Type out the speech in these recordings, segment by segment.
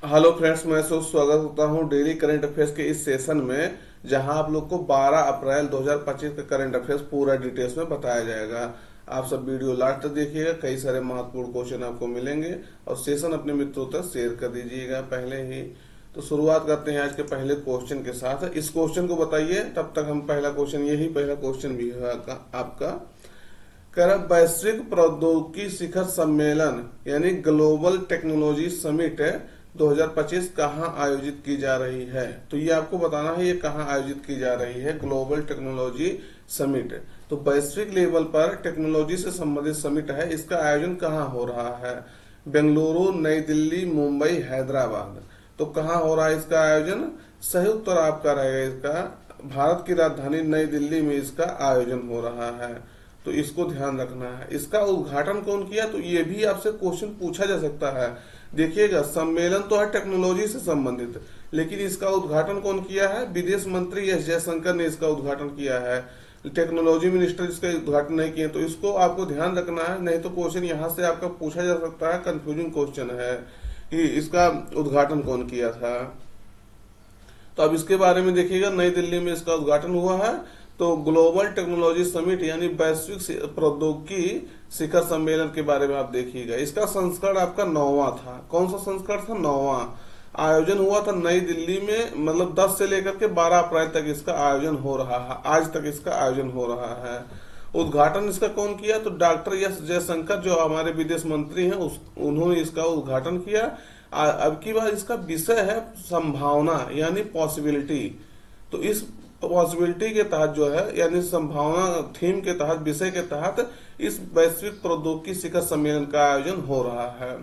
Hello friends, मैं स्वागत करता हूं डेली करंट अफेयर्स के इस सेशन में, जहां आप लोग को 12 अप्रैल 2025 का करंट अफेयर्स पूरा डिटेल्स में बताया जाएगा। आप सब वीडियो लास्ट तक देखिएगा, कई सारे महत्वपूर्ण क्वेश्चन आपको मिलेंगे और सेशन अपने मित्रों तक शेयर कर दीजिएगा पहले ही। तो शुरुआत करते हैं आज के पहले क्वेश्चन के साथ। इस क्वेश्चन को बताइए, तब तक हम पहला क्वेश्चन, यही पहला क्वेश्चन भी है आपका। कह रहा वैश्विक प्रौद्योगिकी शिखर सम्मेलन यानी ग्लोबल टेक्नोलॉजी समिट 2025 कहाँ आयोजित की जा रही है। तो ये आपको बताना है, ये कहाँ आयोजित की जा रही है ग्लोबल टेक्नोलॉजी समिट। तो वैश्विक लेवल पर टेक्नोलॉजी से संबंधित समिट है, इसका आयोजन कहाँ हो रहा है। बेंगलुरु, नई दिल्ली, मुंबई, हैदराबाद। तो कहाँ हो रहा है इसका आयोजन। सही उत्तर आपका रहेगा इसका भारत की राजधानी नई दिल्ली में इसका आयोजन हो रहा है। तो इसको ध्यान रखना है। इसका उद्घाटन कौन किया, तो ये भी आपसे क्वेश्चन पूछा जा सकता है। देखिएगा, सम्मेलन तो है टेक्नोलॉजी से संबंधित, लेकिन इसका उद्घाटन कौन किया है। विदेश मंत्री एस जयशंकर ने इसका उद्घाटन किया है, टेक्नोलॉजी मिनिस्टर इसका उद्घाटन नहीं किए। तो इसको आपको ध्यान रखना है, नहीं तो क्वेश्चन यहाँ से आपका पूछा जा सकता है। कंफ्यूजिंग क्वेश्चन है कि इसका उद्घाटन कौन किया था। तो अब इसके बारे में देखिएगा, नई दिल्ली में इसका उद्घाटन हुआ है। तो ग्लोबल टेक्नोलॉजी समिट यानी वैश्विक प्रौद्योगिकी शिखर सम्मेलन के बारे में आप देखिएगा। इसका संस्करण आपका 9वां था। कौन सा संस्करण था, 9वां। आयोजन हुआ था नई दिल्ली में, मतलब 10 से लेकर के 12 अप्रैल तक इसका आयोजन हो रहा है। आज तक इसका आयोजन हो रहा है। उद्घाटन इसका कौन किया, तो डॉक्टर एस जयशंकर जो हमारे विदेश मंत्री हैं उन्होंने इसका उद्घाटन किया। अब की बार इसका विषय है संभावना यानी पॉसिबिलिटी। तो इस पॉसिबिलिटी के तहत जो है, यानी संभावना थीम के तहत, विषय के तहत इस वैश्विक प्रौद्योगिकी शिखर सम्मेलन का आयोजन हो रहा है।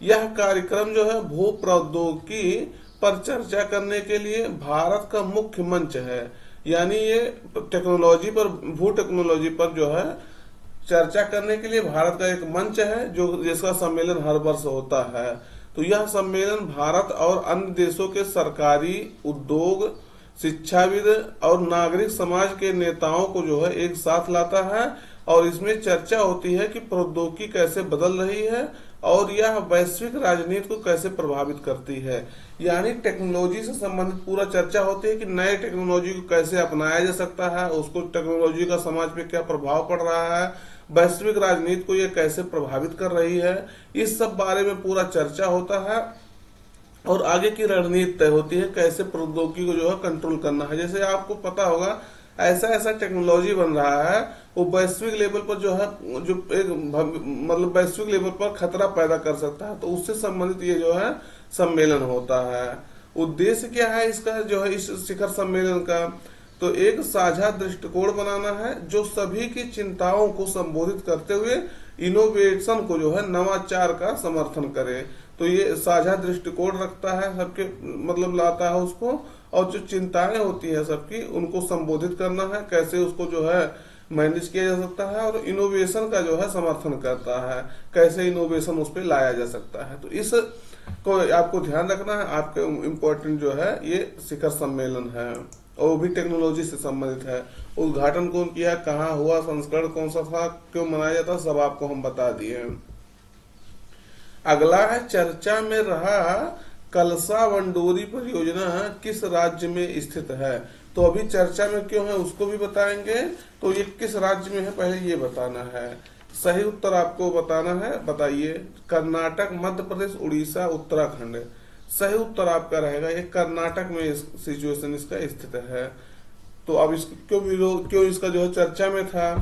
यह कार्यक्रम जो है भू प्रौद्योगिकी पर चर्चा करने के लिए भारत का मुख्य मंच है। यानी ये टेक्नोलॉजी पर, भू टेक्नोलॉजी पर जो है चर्चा करने के लिए भारत का एक मंच है, जो जिसका सम्मेलन हर वर्ष होता है। तो यह सम्मेलन भारत और अन्य देशों के सरकारी, उद्योग, शिक्षाविद और नागरिक समाज के नेताओं को जो है एक साथ लाता है और इसमें चर्चा होती है कि प्रौद्योगिकी कैसे बदल रही है और यह वैश्विक राजनीति को कैसे प्रभावित करती है। यानी टेक्नोलॉजी से संबंधित पूरा चर्चा होती है कि नए टेक्नोलॉजी को कैसे अपनाया जा सकता है, उसको टेक्नोलॉजी का समाज पे क्या प्रभाव पड़ रहा है, वैश्विक राजनीति को यह कैसे प्रभावित कर रही है। इस सब बारे में पूरा चर्चा होता है और आगे की रणनीति तय होती है, कैसे प्रौद्योगिकी को जो है कंट्रोल करना है। जैसे आपको पता होगा, ऐसा ऐसा टेक्नोलॉजी बन रहा है वो वैश्विक लेवल पर जो है, जो एक मतलब वैश्विक लेवल पर खतरा पैदा कर सकता है। तो उससे संबंधित ये जो है सम्मेलन होता है। उद्देश्य क्या है इसका, जो है इस शिखर सम्मेलन का, तो एक साझा दृष्टिकोण बनाना है जो सभी की चिंताओं को संबोधित करते हुए इनोवेशन को जो है नवाचार का समर्थन करे। तो ये साझा दृष्टिकोण रखता है, सबके मतलब लाता है उसको, और जो चिंताएं होती है सबकी उनको संबोधित करना है, कैसे उसको जो है मैनेज किया जा सकता है, और इनोवेशन का जो है समर्थन करता है, कैसे इनोवेशन उस पर लाया जा सकता है। तो इस को आपको ध्यान रखना है। आपके इम्पोर्टेंट जो है ये शिखर सम्मेलन है और वो भी टेक्नोलॉजी से संबंधित है। उद्घाटन कौन किया, कहाँ हुआ, संस्करण कौन सा था, क्यों मनाया जाता, सब आपको हम बता दिए। अगला है, चर्चा में रहा कलसा वंडोरी परियोजना किस राज्य में स्थित है। तो अभी चर्चा में क्यों है उसको भी बताएंगे। तो ये किस राज्य में है पहले ये बताना है। सही उत्तर आपको बताना है, बताइए। कर्नाटक, मध्य प्रदेश, उड़ीसा, उत्तराखंड। सही उत्तर आपका रहेगा ये कर्नाटक में सिचुएशन इसका स्थित है। तो अब इस क्यों इसका जो है चर्चा में था,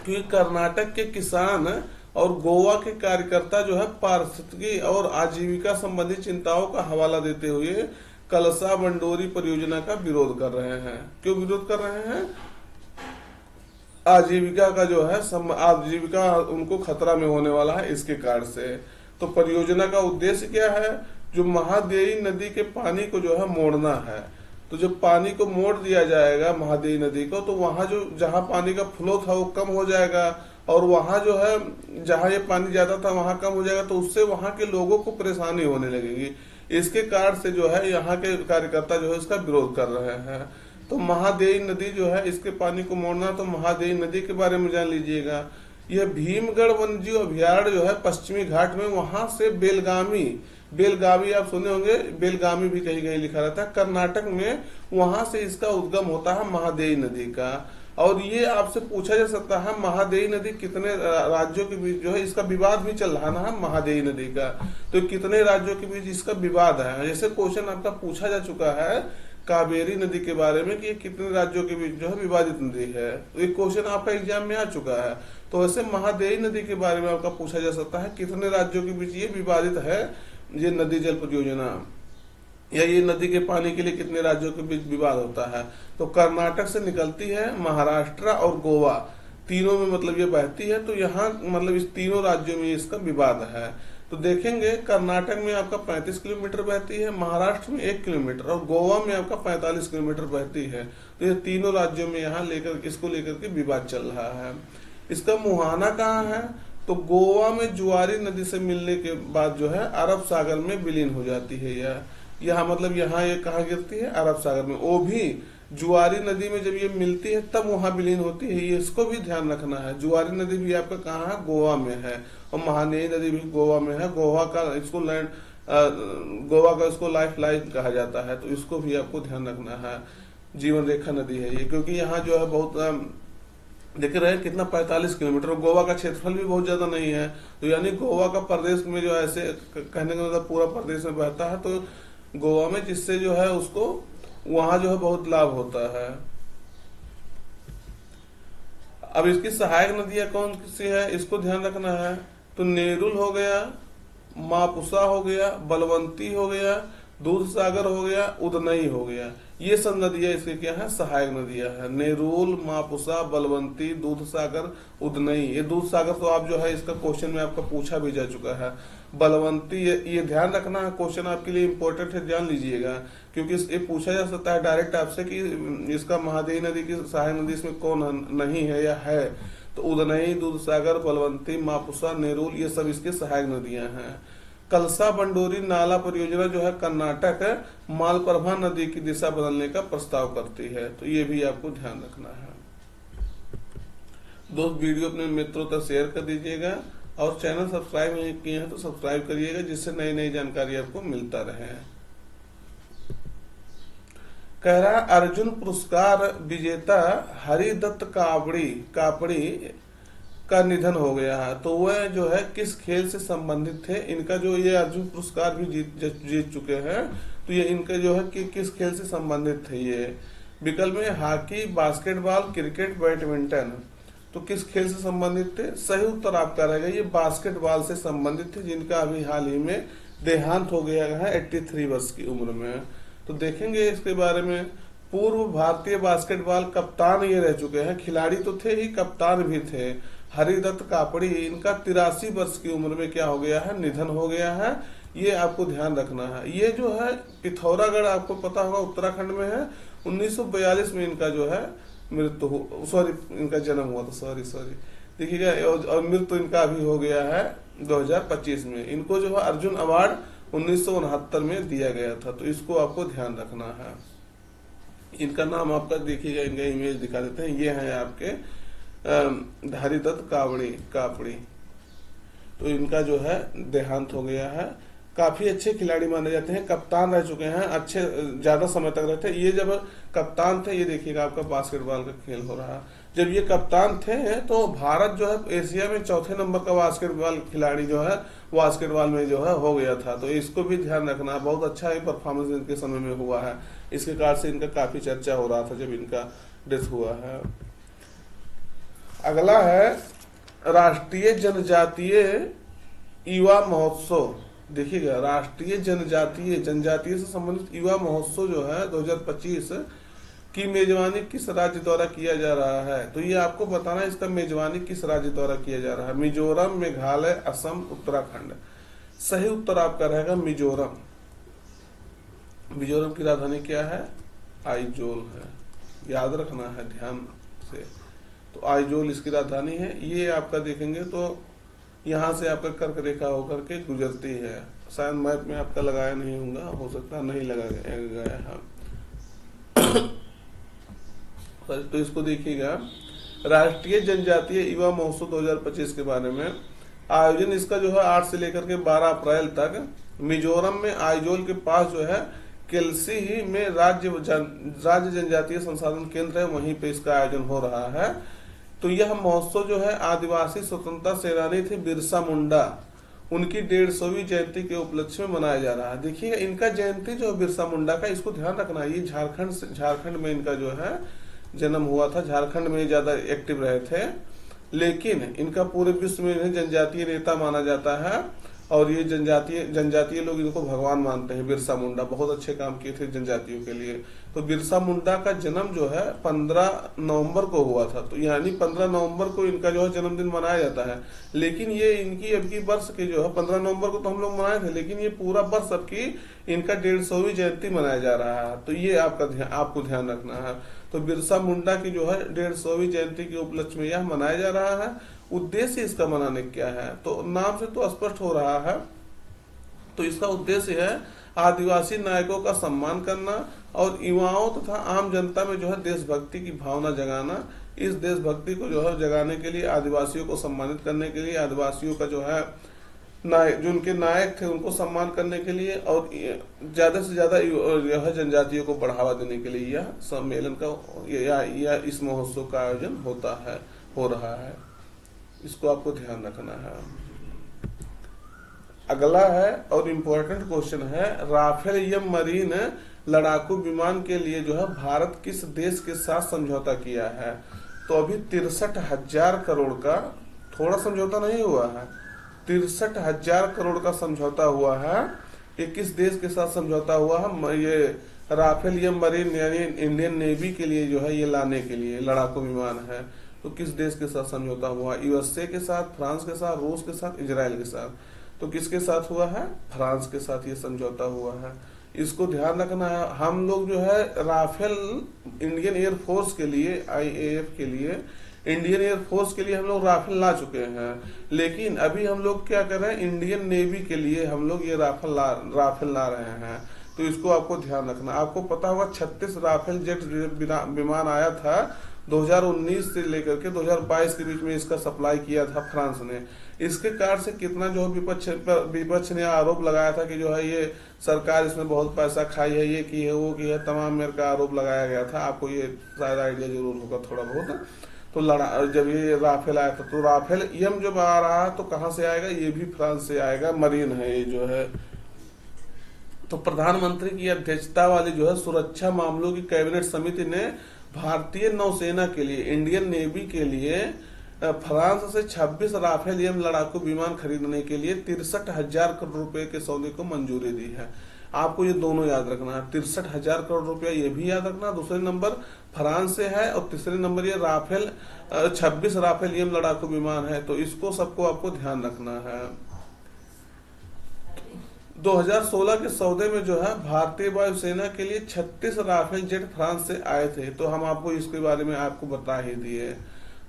क्योंकि कर्नाटक के किसान और गोवा के कार्यकर्ता जो है पारिस्थितिकी और आजीविका संबंधी चिंताओं का हवाला देते हुए कलसा वंडोरी परियोजना का विरोध कर रहे हैं। क्यों विरोध कर रहे हैं, आजीविका का जो है, आजीविका उनको खतरा में होने वाला है इसके कारण से। तो परियोजना का उद्देश्य क्या है, जो महादेवी नदी के पानी को जो है मोड़ना है। तो जब पानी को मोड़ दिया जाएगा महादेवी नदी को, तो वहां जो जहां पानी का फ्लो था वो कम हो जाएगा, और वहां जो है जहां ये पानी ज्यादा था वहां कम हो जाएगा। तो उससे वहां के लोगों को परेशानी होने लगेगी। इसके कारण से जो है यहाँ के कार्यकर्ता जो है इसका विरोध कर रहे हैं। तो महादेवी नदी जो है, इसके पानी को मोड़ना, तो महादेवी नदी के बारे में जान लीजिएगा। यह भीमगढ़ वन्यजीव अभयारण्य जो है पश्चिमी घाट में, वहां से बेलगामी बेलगावी आप सुने होंगे, बेलगामी भी कहीं कहीं लिखा रहता है, कर्नाटक में, वहां से इसका उद्गम होता है महादेई नदी का। और ये आपसे पूछा जा सकता है महादेई नदी कितने राज्यों के बीच जो है, इसका विवाद भी चल रहा ना महादेई नदी का, तो कितने राज्यों के बीच इसका विवाद है। जैसे क्वेश्चन आपका पूछा जा चुका है कावेरी नदी के बारे में कि ये कितने राज्यों के बीच जो है विवादित नदी है, तो ये क्वेश्चन आपका एग्जाम में आ चुका है। तो वैसे महादेई नदी के बारे में आपका पूछा जा सकता है कितने राज्यों के बीच ये विवादित है ये नदी जल परियोजना, या ये नदी के पानी के लिए कितने राज्यों के बीच विवाद होता है। तो कर्नाटक से निकलती है, महाराष्ट्र और गोवा तीनों में मतलब ये बहती है, तो यहाँ मतलब इस तीनों राज्यों में इसका विवाद है। तो देखेंगे कर्नाटक में आपका 35 किलोमीटर बहती है, महाराष्ट्र में 1 किलोमीटर और गोवा में आपका 45 किलोमीटर बहती है। तो ये तीनों राज्यों में यहाँ लेकर इसको लेकर के विवाद चल रहा है। इसका मुहाना कहाँ है, तो गोवा में जुआरी नदी से मिलने के बाद जो है अरब सागर में विलीन हो जाती है। यह यहाँ मतलब यहाँ ये कहाँ गिरती है, अरब सागर में, वो भी जुआरी नदी में जब ये मिलती है तब वहां विलीन होती है। ये इसको भी ध्यान रखना है। जुआरी नदी भी आपका कहाँ है, गोवा में है, और महानेई नदी भी गोवा में है। गोवा का इसको लैंड गोवा का इसको लाइफ लाइन कहा जाता है, तो इसको भी आपको ध्यान रखना है। जीवन रेखा नदी है ये, क्योंकि यहाँ जो है बहुत देख रहे हैं कितना 45 किलोमीटर, गोवा का क्षेत्रफल भी बहुत ज्यादा नहीं है। तो यानी गोवा का प्रदेश में जो ऐसे कहने का मतलब पूरा प्रदेश में बहता है, तो गोवा में, जिससे जो है उसको वहां जो है बहुत लाभ होता है। अब इसकी सहायक नदियां कौन सी है इसको ध्यान रखना है। तो नेरुल हो गया, मापुसा हो गया, बलवंती हो गया, दूध सागर हो गया, उदनई हो गया। ये सब नदियां इसके क्या है, सहायक नदियां हैं। नेरुल, मापुसा, बलवंती, दूध सागर, उदनई। ये दूध सागर तो आप जो है इसका क्वेश्चन में आपका पूछा भी जा चुका है। बलवंती ये ध्यान रखना है, क्वेश्चन आपके लिए इम्पोर्टेंट है, ध्यान लीजिएगा, क्योंकि ये पूछा जा सकता है डायरेक्ट आपसे कि इसका महादेई नदी की सहायक नदी इसमें कौन नहीं है या है। तो उदनई, दूध सागर, बलवंती, मापुसा, नेरुल ये सब इसकी सहायक नदियां हैं। कलसा बंडोरी नाला परियोजना जो है कर्नाटक मालप्रभा नदी की दिशा बदलने का प्रस्ताव करती है, तो ये भी आपको ध्यान रखना है। दोस्त वीडियो अपने मित्रों तक शेयर कर दीजिएगा, और चैनल सब्सक्राइब नहीं किए हैं तो सब्सक्राइब करिएगा, जिससे नई नई जानकारी आपको मिलता रहे। कह रहा अर्जुन पुरस्कार विजेता हरिदत्त कापड़ी का निधन हो गया है। तो वह जो है किस खेल से संबंधित थे, इनका जो ये अर्जुन पुरस्कार भी जीत चुके हैं, तो ये इनका जो है कि किस खेल से संबंधित थे ये। विकल्प में हॉकी, बास्केटबॉल, क्रिकेट, बैडमिंटन। तो किस खेल से संबंधित थे, सही उत्तर आपका रहेगा ये बास्केटबॉल से संबंधित थे, जिनका अभी हाल ही में देहांत हो गया है 83 वर्ष की उम्र में। तो देखेंगे इसके बारे में। पूर्व भारतीय बास्केटबॉल कप्तान ये रह चुके हैं, खिलाड़ी तो थे ही, कप्तान भी थे। हरिदत्त कापड़ी, इनका 83 वर्ष की उम्र में क्या हो गया है, निधन हो गया है। ये आपको ध्यान रखना है। ये जो है पिथौरागढ़ आपको पता होगा उत्तराखंड में है। 1942 में इनका जो है मृत्यु सॉरी इनका जन्म हुआ था, सॉरी देखिएगा, और मृत्यु इनका अभी हो गया है 2025 में। इनको जो है अर्जुन अवार्ड 1969 में दिया गया था, तो इसको आपको ध्यान रखना है। इनका नाम आपका देखिएगा, इनका इमेज दिखा देते हैं। ये है आपके हरिदत्त कापड़ी। तो इनका जो है देहांत हो गया है। काफी अच्छे खिलाड़ी माने जाते हैं, कप्तान रह चुके हैं, अच्छे ज्यादा समय तक रहते हैं। ये जब कप्तान थे, ये देखिएगा आपका बास्केटबॉल का खेल हो रहा है, जब ये कप्तान थे तो भारत जो है एशिया में चौथे नंबर का बास्केटबॉल खिलाड़ी जो है बास्केटबॉल में जो है हो गया था। तो इसको भी ध्यान रखना, बहुत अच्छा ही परफॉर्मेंस इनके समय में हुआ है। इसके कारण से इनका काफी चर्चा हो रहा था जब इनका डेथ हुआ है। अगला है राष्ट्रीय जनजातीय युवा महोत्सव। देखिएगा, राष्ट्रीय जनजातीय से संबंधित युवा महोत्सव जो है 2025 की मेजबानी किस राज्य द्वारा किया जा रहा है। तो ये आपको बताना है इसका मेजबानी किस राज्य द्वारा किया जा रहा है। मिजोरम, मेघालय, असम, उत्तराखंड। सही उत्तर आपका रहेगा मिजोरम। मिजोरम की राजधानी क्या है, आइजोल है, याद रखना है ध्यान से। तो आइजोल इसकी राजधानी है। ये आपका देखेंगे तो यहाँ से आपका कर्क रेखा होकर के गुजरती है। शायद मैप में आपका लगाया नहीं होगा, हो सकता नहीं लगा गया है। तो इसको देखिएगा, राष्ट्रीय जनजातीय युवा महोत्सव 2025 के बारे में। आयोजन इसका जो है 8 से लेकर के 12 अप्रैल तक मिजोरम में आइजोल के पास जो है केल्सी ही में राज्य जनजातीय संसाधन केंद्र है, वहीं पे इसका आयोजन हो रहा है। तो यह महोत्सव जो है आदिवासी स्वतंत्रता सेनानी थे बिरसा मुंडा, उनकी 150वीं जयंती के उपलक्ष्य में मनाया जा रहा है। देखिए इनका जयंती जो है बिरसा मुंडा का, इसको ध्यान रखना, ये झारखंड में इनका जो है जन्म हुआ था, झारखंड में ज्यादा एक्टिव रहे थे, लेकिन इनका पूरे विश्व में इन्हें जनजातीय नेता माना जाता है और ये जनजातीय लोग इनको भगवान मानते हैं। बिरसा मुंडा बहुत अच्छे काम किए थे जनजातियों के लिए। तो बिरसा मुंडा का जन्म जो है 15 नवंबर को हुआ था, तो यानी 15 नवंबर को इनका जो है जन्मदिन मनाया जाता है। लेकिन ये इनकी अब की वर्ष के जो है 15 नवंबर को तो हम लोग मनाए थे, लेकिन ये पूरा वर्ष अब की इनका 150वीं जयंती मनाया जा रहा है। तो ये आपको ध्यान रखना है। तो बिरसा मुंडा की जो है 150वीं जयंती के उपलक्ष्य में यह मनाया जा रहा है। उद्देश्य इसका मनाने क्या है, तो नाम से तो स्पष्ट हो रहा है। तो इसका उद्देश्य है आदिवासी नायकों का सम्मान करना और युवाओं तथा आम जनता में जो है देशभक्ति की भावना जगाना। इस देशभक्ति को जो है जगाने के लिए, आदिवासियों को सम्मानित करने के लिए, आदिवासियों का जो है जो उनके नायक थे उनको सम्मान करने के लिए और ज्यादा से ज्यादा यह जनजातियों को बढ़ावा देने के लिए यह सम्मेलन का या इस महोत्सव का आयोजन हो रहा है। इसको आपको ध्यान रखना है। अगला है और इम्पोर्टेंट क्वेश्चन है, राफेल यम मरीन लड़ाकू विमान के लिए जो है भारत किस देश के साथ समझौता किया है? तो अभी 63,000 करोड़ का थोड़ा समझौता नहीं हुआ है, 63,000 करोड़ का समझौता हुआ है। ये किस देश के साथ समझौता हुआ है? ये राफेल यम मरीन यानी इंडियन नेवी के लिए जो है ये लाने के लिए लड़ाकू विमान है। तो किस देश के साथ समझौता हुआ? यूएसए के साथ, फ्रांस के साथ, रूस के साथ, इजराइल के साथ। तो किसके साथ हुआ है? फ्रांस के साथ ये समझौता हुआ है। इसको ध्यान रखना है। हम लोग जो है राफेल इंडियन एयरफोर्स के लिए, आईएएफ के लिए, इंडियन एयरफोर्स के लिए हम लोग राफेल ला चुके हैं, लेकिन अभी हम लोग क्या कर रहे हैं, इंडियन नेवी के लिए हम लोग ये राफेल ला रहे हैं। तो इसको आपको ध्यान रखना। आपको पता होगा 36 राफेल जेट विमान आया था 2019 से लेकर के 2022 के बीच में, इसका सप्लाई किया था फ्रांस ने। इसके कारण से कितना जो विपक्ष ने आरोप लगाया था कि जो है ये सरकार इसमें बहुत पैसा खाई है, ये की है, वो की है, तमाम मेरे का आरोप लगाया गया था। आपको ये शायद आइडिया जरूर होगा थोड़ा बहुत। तो जब ये राफेल आया था, तो राफेल यम जब आ रहा है तो कहाँ से आएगा? ये भी फ्रांस से आएगा, मरीन है ये जो है। तो प्रधानमंत्री की अध्यक्षता वाली जो है सुरक्षा मामलों की कैबिनेट समिति ने भारतीय नौसेना के लिए, इंडियन नेवी के लिए फ्रांस से 26 राफेल यम लड़ाकू विमान खरीदने के लिए 63,000 करोड़ रुपए के सौदे को मंजूरी दी है। आपको ये दोनों याद रखना है, 63,000 करोड़ रुपया ये भी याद रखना। दूसरे नंबर फ्रांस से है और तीसरे नंबर ये राफेल 26 राफेल यम लड़ाकू विमान है। तो इसको सबको आपको ध्यान रखना है। 2016 के सौदे में जो है भारतीय वायुसेना के लिए 36 राफेल जेट फ्रांस से आए थे। तो हम आपको इसके बारे में आपको बता ही दिए।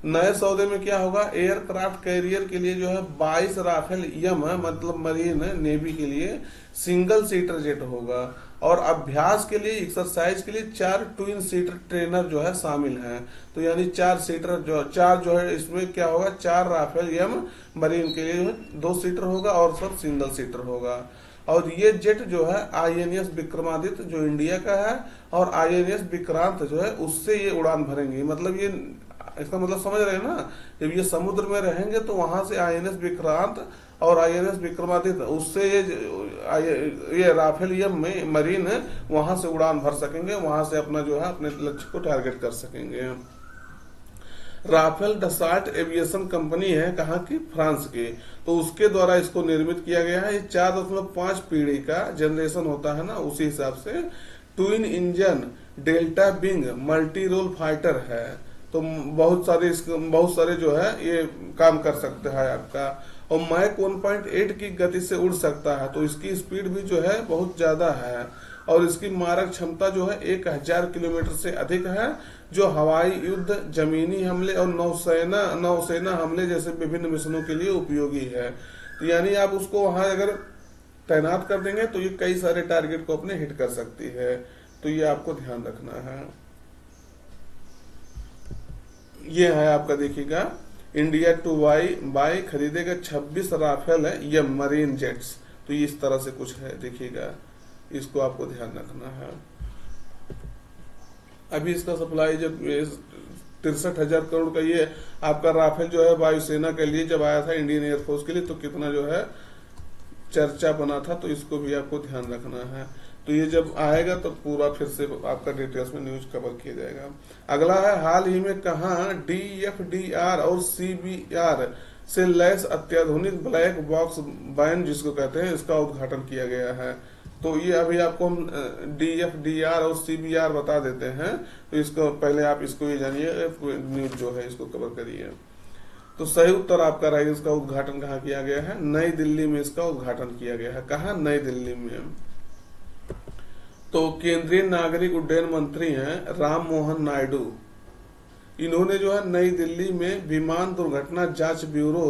नए सौदे में क्या होगा? एयरक्राफ्ट कैरियर के लिए जो है 22 राफेल यम है, मतलब मरीन नेवी के लिए सिंगल सीटर जेट होगा। और अभ्यास के लिए, एक्सरसाइज के लिए 4 ट्विन सीटर ट्रेनर जो है शामिल हैं। तो यानी 4 सीटर जो है इसमें क्या होगा? 4 राफेल यम मरीन के लिए 2 सीटर होगा और सब सिंगल सीटर होगा। और ये जेट जो है आईएनएस विक्रमादित्य जो इंडिया का है और आईएनएस विक्रांत जो है उससे ये उड़ान भरेंगे। मतलब ये इसका मतलब समझ रहे हैं ना, जब ये समुद्र में रहेंगे तो वहां से आईएनएस विक्रांत और आईएनएस विक्रमादित्य उससे ये राफेल यम में मरीन वहां से उड़ान भर सकेंगे, वहां से अपना जो है अपने लक्ष्य को टारगेट कर सकेंगे। राफेल डसाल्ट एविएशन कंपनी है कहाँ की? फ्रांस की। तो उसके द्वारा इसको निर्मित किया गया है। ये 4.5 पीढ़ी का जनरेशन होता है ना, उसी हिसाब से twin engine delta wing multi role fighter है। तो बहुत सारे जो है ये काम कर सकते हैं आपका। और मैक 1.8 की गति से उड़ सकता है। तो इसकी स्पीड भी जो है बहुत ज्यादा है और इसकी मारक क्षमता जो है 1000 किलोमीटर से अधिक है, जो हवाई युद्ध, जमीनी हमले और नौसेना हमले जैसे विभिन्न मिशनों के लिए उपयोगी है। तो यानी आप उसको वहां अगर तैनात कर देंगे तो ये कई सारे टारगेट को अपने हिट कर सकती है। तो ये आपको ध्यान रखना है। ये है आपका, देखिएगा, इंडिया टू बाई खरीदेगा 26 राफेल है ये मरीन जेट्स तो ये इस तरह से कुछ है, देखिएगा, इसको आपको ध्यान रखना है। अभी इसका सप्लाई जब 63,000 करोड़ का ये आपका राफेल जो है वायुसेना के लिए जब आया था, इंडियन एयरफोर्स के लिए, तो कितना जो है चर्चा बना था, तो इसको भी आपको ध्यान रखना है। तो ये जब आएगा तो पूरा फिर से आपका डिटेल्स में न्यूज कवर किया जाएगा। अगला है, हाल ही में कहां DFDR और CBR से लैस अत्याधुनिक ब्लैक बॉक्स वैन जिसको कहते हैं, इसका उद्घाटन किया गया है। तो ये अभी आपको हम DFDR और CBR बता देते हैं, तो इसको पहले आप इसको ये जानिए, न्यूज जो है इसको कवर करिए। तो सही उत्तर आपका रहेगा, इसका उद्घाटन कहाँ किया गया है? नई दिल्ली में इसका उद्घाटन किया गया है। कहाँ? नई दिल्ली में। तो केंद्रीय नागरिक उड्डयन मंत्री हैं राम मोहन नायडू, इन्होंने जो है नई दिल्ली में विमान दुर्घटना जांच ब्यूरो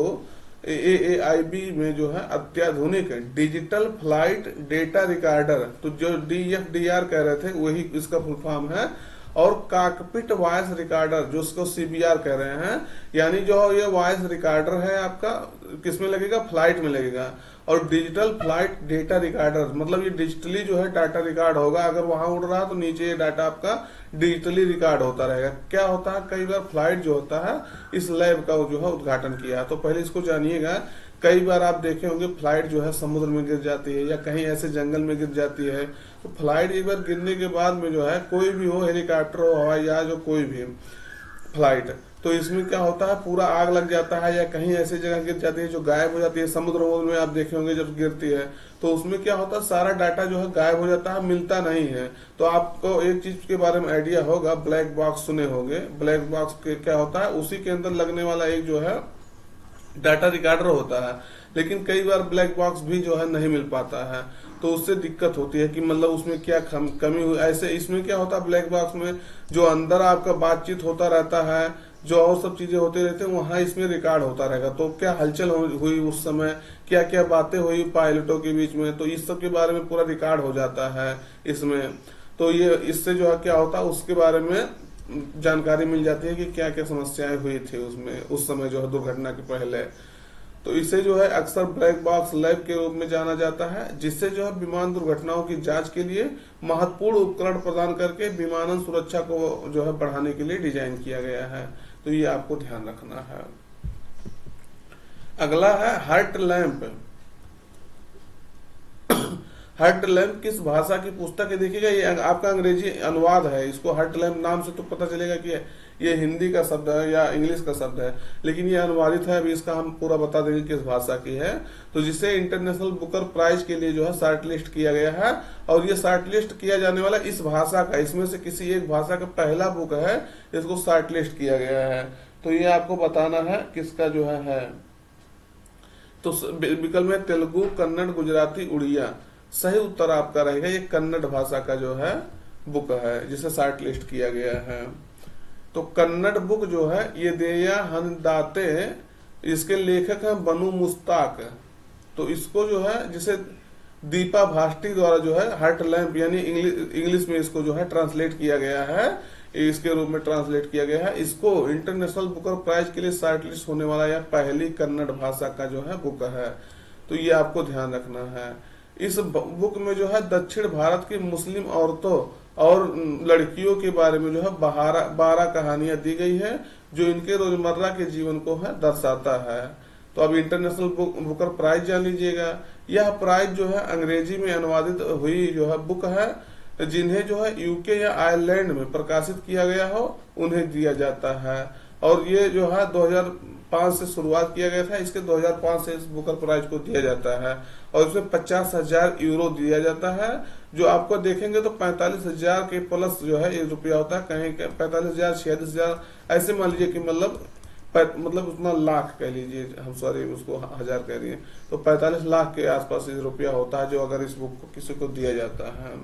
AAIB में जो है अत्याधुनिक डिजिटल फ्लाइट डेटा रिकॉर्डर, तो जो DFDR कह रहे थे वही इसका फुल फॉर्म है, और कॉकपिट वॉइस रिकॉर्डर जो उसको CBR कह रहे हैं, यानी जो ये वॉइस रिकॉर्डर है आपका किसमें लगेगा? फ्लाइट में लगेगा। और डिजिटल फ्लाइट डेटा रिकॉर्डर मतलब ये डिजिटली जो है डाटा रिकॉर्ड होगा, अगर वहां उड़ रहा है तो नीचे ये डाटा आपका डिजिटली रिकॉर्ड होता रहेगा। क्या होता है, कई बार फ्लाइट जो होता है इस लैब का जो है उद्घाटन किया, तो पहले इसको जानिएगा। कई बार आप देखे होंगे फ्लाइट जो है समुद्र में गिर जाती है या कहीं ऐसे जंगल में गिर जाती है, तो फ्लाइट एक बार गिरने के बाद में जो है, कोई भी हो, हेलीकॉप्टर हो, हवाई जहाज हो, कोई भी फ्लाइट, तो इसमें क्या होता है, पूरा आग लग जाता है या कहीं ऐसी जगह गिर जाती है जो गायब हो जाती है। समुद्र में आप देखे होंगे जब गिरती है तो उसमें क्या होता है, सारा डाटा जो है गायब हो जाता है, मिलता नहीं है। तो आपको एक चीज के बारे में आइडिया होगा, ब्लैक बॉक्स सुने होंगे। ब्लैक बॉक्स क्या होता है, उसी के अंदर लगने वाला एक जो है डाटा रिकॉर्डर होता है, लेकिन कई बार ब्लैक बॉक्स भी जो है नहीं मिल पाता है, तो उससे दिक्कत होती है कि मतलब उसमें क्या कमी हुई। ऐसे इसमें क्या होता है, ब्लैक बॉक्स में जो अंदर आपका बातचीत होता रहता है, जो और सब चीजें होते रहते हैं, वहां इसमें रिकॉर्ड होता रहेगा। तो क्या हलचल हुई उस समय, क्या क्या बातें हुई पायलटों के बीच में, तो इस सब के बारे में पूरा रिकॉर्ड हो जाता है इसमें। तो ये इससे जो है क्या होता है, उसके बारे में जानकारी मिल जाती है कि क्या क्या समस्याएं हुई थी उसमें उस समय जो है दुर्घटना के पहले। तो इसे जो है अक्सर ब्लैक बॉक्स लैब के रूप में जाना जाता है, जिससे जो है विमान दुर्घटनाओं की जांच के लिए महत्वपूर्ण उपकरण प्रदान करके विमानन सुरक्षा को जो है बढ़ाने के लिए डिजाइन किया गया है। तो ये आपको ध्यान रखना है। अगला है हर्ट लैंप। हर्ट लैंप किस भाषा की पुस्तक है? देखिएगा ये आपका अंग्रेजी अनुवाद है, इसको हर्ट लैंप नाम से तो पता चलेगा कि ये हिंदी का शब्द है या इंग्लिश का शब्द है, लेकिन ये अनुवादित है। अभी इसका हम पूरा बता देंगे किस भाषा की है। तो जिसे इंटरनेशनल बुकर प्राइज के लिए जो है शॉर्ट लिस्ट किया गया है, और ये शॉर्ट लिस्ट किया जाने वाला इस भाषा का, इसमें से किसी एक भाषा का पहला बुक है, इसको शॉर्ट लिस्ट किया गया है। तो ये आपको बताना है किसका जो है। तो विकल्प में तेलुगु, कन्नड़, गुजराती, उड़िया। सही उत्तर आपका रहेगा ये कन्नड़ भाषा का जो है बुक है जिसे शॉर्ट लिस्ट किया गया है। तो कन्नड़ बुक जो है ये देया हनदाते, इसके लेखक हैं बनु मुस्ताक। तो इसको जो है जिसे दीपा भाष्टी द्वारा जो है हर्ट लैंप यानी इंग्लिश में इसको जो है ट्रांसलेट किया गया है, इसके रूप में ट्रांसलेट किया गया है। इसको इंटरनेशनल बुकर प्राइज के लिए शॉर्ट लिस्ट होने वाला यह पहली कन्नड़ भाषा का जो है बुक है। तो ये आपको ध्यान रखना है। इस बुक में जो है दक्षिण भारत की मुस्लिम औरतों और लड़कियों के बारे में जो है 12 कहानियां दी गई है, जो इनके रोजमर्रा के जीवन को है दर्शाता है। तो अब इंटरनेशनल बुकर प्राइज जान लीजिएगा। यह प्राइज जो है अंग्रेजी में अनुवादित हुई जो है बुक है, जिन्हें जो है यूके या आयरलैंड में प्रकाशित किया गया हो उन्हें दिया जाता है। और ये जो है 2005 से शुरुआत किया गया था, इसके 2005 से इस बुकर प्राइज को दिया जाता है, और इसमें 50,000 यूरो दिया जाता है, जो आपको देखेंगे तो 45,000 के प्लस जो है ये रुपया होता है, कहीं 45,000, 46,000 ऐसे मान लीजिए कि मतलब उतना लाख कह लीजिए, हम सॉरी उसको हजार कह रही है, तो 45 लाख के आसपास ये रुपया होता है जो अगर इस बुक को किसी को दिया जाता है।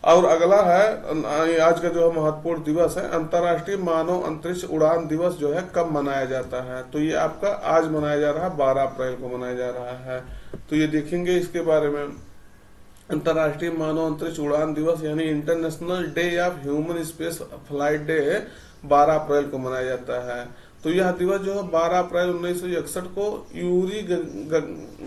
और अगला है आज का जो महत्वपूर्ण दिवस है, अंतर्राष्ट्रीय मानव अंतरिक्ष उड़ान दिवस जो है कब मनाया जाता है? तो ये आपका आज मनाया जा रहा है, 12 अप्रैल को मनाया जा रहा है। तो ये देखेंगे इसके बारे में। अंतर्राष्ट्रीय मानव अंतरिक्ष उड़ान दिवस यानी international day of human space flight day 12 अप्रैल को मनाया जाता है। तो यह दिवस जो है 12 अप्रैल 1961 को यूरी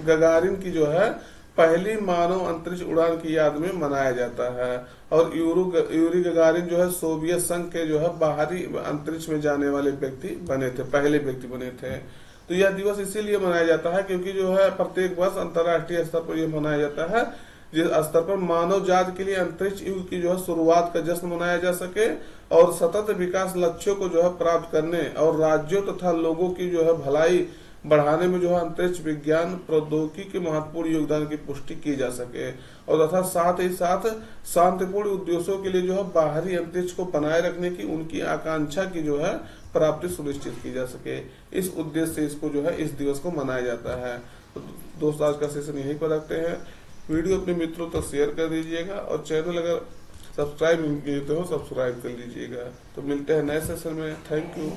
गगारिन की जो है पहली मानव अंतरिक्ष उड़ान की याद में मनाया जाता है। और यूरी गगारिन जो है सोवियत संघ के जो है बाहरी अंतरिक्ष में जाने वाले व्यक्ति बने थे, पहले व्यक्ति बने थे। तो यह दिवस इसीलिए मनाया जाता है क्योंकि जो है प्रत्येक वर्ष अंतर्राष्ट्रीय स्तर पर यह मनाया जाता है जिस स्तर पर मानव जाति के लिए अंतरिक्ष युग की जो है शुरुआत का जश्न मनाया जा सके और सतत विकास लक्ष्यों को जो है प्राप्त करने और राज्यों तथा लोगों की जो है भलाई बढ़ाने में जो है अंतरिक्ष विज्ञान प्रौद्योगिकी के महत्वपूर्ण योगदान की पुष्टि की जा सके और तथा साथ ही साथ शांतिपूर्ण उद्देश्यों के लिए जो है बाहरी अंतरिक्ष को बनाए रखने की उनकी आकांक्षा की जो है प्राप्ति सुनिश्चित की जा सके। इस उद्देश्य से इसको जो है इस दिवस को मनाया जाता है। तो दोस्तों आज का सेशन यहीं पर रखते हैं। वीडियो अपने मित्रों तक शेयर कर दीजिएगा और चैनल अगर सब्सक्राइब नहीं किए तो सब्सक्राइब कर लीजिएगा। तो मिलते हैं नए सेशन में। Thank you.